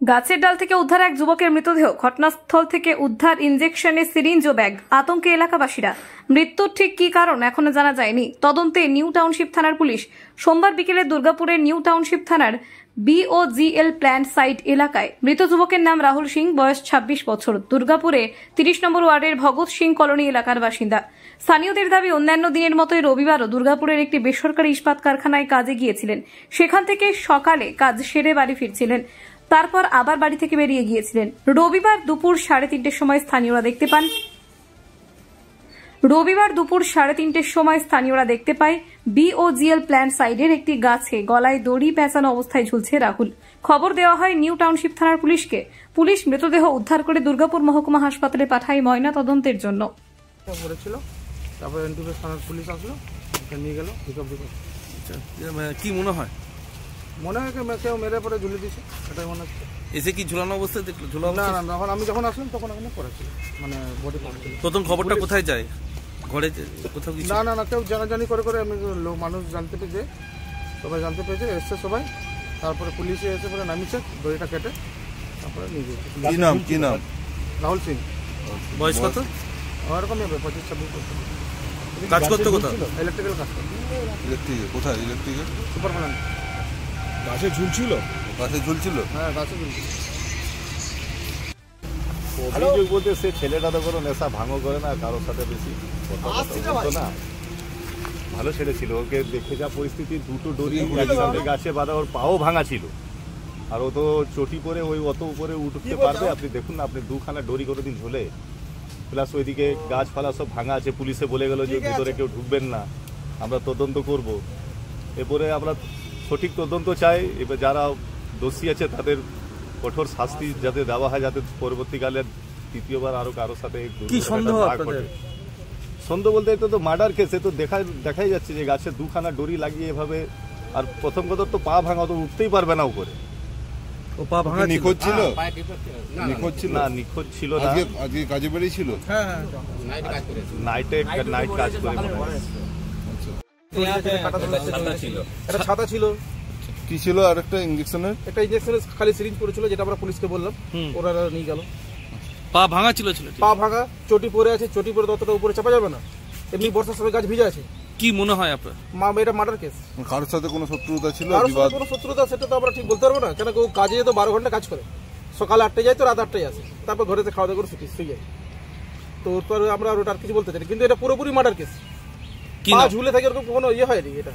গাছের ডাল থেকে উদ্ধার এক যুবকের মৃতদেহ। ঘটনাস্থল থেকে উদ্ধার ইনজেকশনের সিরিঞ্জ ও ব্যাগ। আতঙ্কে এলাকাবাসীরা। মৃত্যুর ঠিক কি কারণ এখনো জানা যায়নি। তদন্তে নিউ টাউনশিপ থানার পুলিশ। সোমবার বিকেলে দুর্গাপুরের নিউ টাউনশিপ থানার BOGL প্ল্যান্ট সাইট এলাকায় মৃত যুবকের নাম রাহুল সিং, বয়স 26 বছর। দুর্গাপুরে 30 নম্বর ওয়ার্ডের ভগৎ সিং কলোনি এলাকার বাসিন্দা। স্থানীয়দের দাবি, অন্যান্য দিনের মতোই রবিবারও দুর্গাপুরের একটি বেসরকারি ইস্পাত কারখানায় কাজে গিয়েছিলেন। সেখান থেকে সকালে কাজ সেরে বাড়ি ফিরছিলেন। তারপর আবার বাড়ি থেকে বেরিয়ে গিয়েছিলেন। রবিবার দুপুর 3:30টার সময় স্থানীয়রা দেখতে পায় BOGL প্ল্যান্ট সাইডের একটি গাছে গলায় দড়ি পেঁচানো অবস্থায় ঝুলছে রাহুল। খবর দেওয়া হয় নিউ টাউনশিপ থানার পুলিশকে। পুলিশ মৃতদেহ উদ্ধার করে দুর্গাপুর মহকুমা হাসপাতালে পাঠায় ময়না তদন্তের জন্য। তারপরে এনটিপি থানার পুলিশ আসলো, নিয়ে গেল। কি মনে হয়? কেউ মেরে পরে ঝুলে দিয়েছে, এটাই মনে হচ্ছে। এসে কি ঝুলানো অবস্থায় দেখলো? না, তখন আমি যখন আসলাম তখন ওখানে পড়েছিল, মানে বডি পড়েছিল। প্রথম খবরটা কোথায় যায়? ঘরে কোথাও কিছু? না, কেউ জানাজানি করে আমি মানুষ জানতে পেয়েছে, সবাই জানতে পেরেছে, এসছে সবাই। তারপরে পুলিশে এসে পরে নামিয়েছে, দড়িটা কেটে তারপরে নিয়ে গিয়েছে। কি নাম? রাহুল সিং। বয়স কত? ওরকমই হবে, 25-26 বছর। কাজ করতে কোথাও? ইলেকট্রিক্যাল কাজ করতে। কোথায়? Electrical super plant. গাছে ঝুলছিল? হ্যাঁ, গাছে ঝুলছিল। অভিযোগ বলতে সে ছেলেটা তো কোনো নেশা ভাঙো করে না, কারোর সাথে বেশি কথা না। ভালো ছেলে ছিল, ওকে দেখে যা পরিস্থিতি, দুটো ডোরি একসাথে গাছে বাঁধা, ওর পাও ভাঙা ছিল। আর ও তো চটি পরে ওই অত উপরে উঠতে পারবে? আপনি দেখুন না, আপনি দুখানা ডোরি কোনোদিন ঝোলে, প্লাস ওইদিকে গাছপালা সব ভাঙা আছে। পুলিশে বলে গেল যে ভিতরে কেউ ঢুকবেন না, আমরা তদন্ত করব। এরপরে আমরা সঠিক তদন্ত চাই। এবার যারা দোষী আছে তাদের কঠোর শাস্তি যাতে দেওয়া হয়, যাতে পরবর্তীকালে তৃতীয়বার আরো কারোর সাথে সন্দেহ বলতে তো মার্ডার কেস। তো দেখাই যাচ্ছে যে গাছে দুখানা ডোরি লাগিয়ে এভাবে। আর প্রথম কথা তো পা ভাঙা, তো উঠতেই পারবে না উপরে। ও পা ভাঙা নিখোঁজ ছিল? না, নিখোঁজ ছিল না। আজকে কাজে বেরিয়েছিল? হ্যাঁ, নাইট কাজ করে। একটা ছাতা ছিল। কি ছিল? আর একটা ইনজেকশনের খালি সিরিঞ্জ পড়েছিল, যেটা আমরা পুলিশকে বললাম, ওরা নিয়ে গেল। পা ভাঙা ছিল? পা ভাঙা, চটি পরে আছে। চটি পরে ততটা উপরে চাপা যাবে না, এমনি বর্ষার সময় গাছ ভিজে আছে। কি মনে হয় আপনার? এটা মার্ডার কেস। কারোর সাথে কোনো শত্রুতা ছিল? কোনো শত্রুতা সেটা তো আমরা ঠিক বলতে পারবো না, কেন ও কাজে তো 12 ঘন্টা কাজ করে। সকাল 8টায় যায় তো রাত 8টায় আসে, তারপর ঘরেতে খাওয়া দাওয়া করে শুয়ে যায়। তো ওর আমরা ওটা আর কিছু বলতে চাই, কিন্তু এটা পুরোপুরি মার্ডার কেস। ঝুলে থাকে, ওরকম কোনো হয়নি এটা।